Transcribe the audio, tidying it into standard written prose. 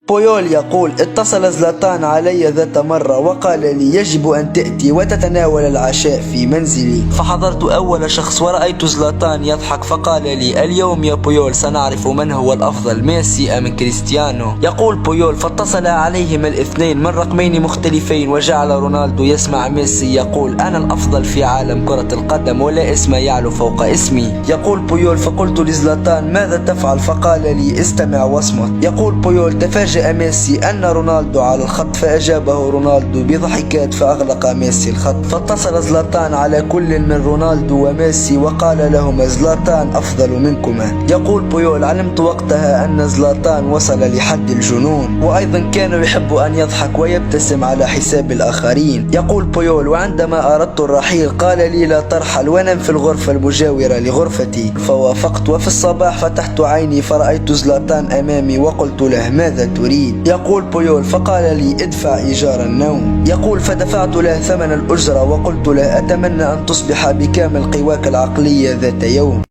بويول يقول: اتصل زلاتان علي ذات مرة وقال لي: يجب أن تأتي وتتناول العشاء في منزلي. فحضرت أول شخص ورأيت زلاتان يضحك فقال لي: اليوم يا بويول سنعرف من هو الأفضل، ميسي أم كريستيانو. يقول بويول: فاتصل عليهما الاثنين من رقمين مختلفين وجعل رونالدو يسمع ميسي يقول: أنا الأفضل في عالم كرة القدم ولا اسم يعلو فوق اسمي. يقول بويول: فقلت لزلاتان: ماذا تفعل؟ فقال لي: استمع واصمت. يقول بويول: تفاجأ ميسي أن رونالدو على الخط فأجابه رونالدو بضحكات فأغلق ميسي الخط. فاتصل زلاتان على كل من رونالدو وميسي وقال لهما: زلاتان أفضل منكما. يقول بويول: علمت وقتها أن زلاتان وصل لحد الجنون، وأيضا كان يحب أن يضحك ويبتسم على حساب الآخرين. يقول بويول: وعندما أردت الرحيل قال لي: لا ترحل ونم في الغرفة المجاورة لغرفتي. فوافقت، وفي الصباح فتحت عيني فرأيت زلاتان أمامي وقلت له: ماذا تريد؟ يقول بويول: فقال لي: ادفع إيجار النوم. يقول: فدفعت له ثمن الأجرة وقلت له: أتمنى أن تصبح بكامل قواك العقلية ذات يوم.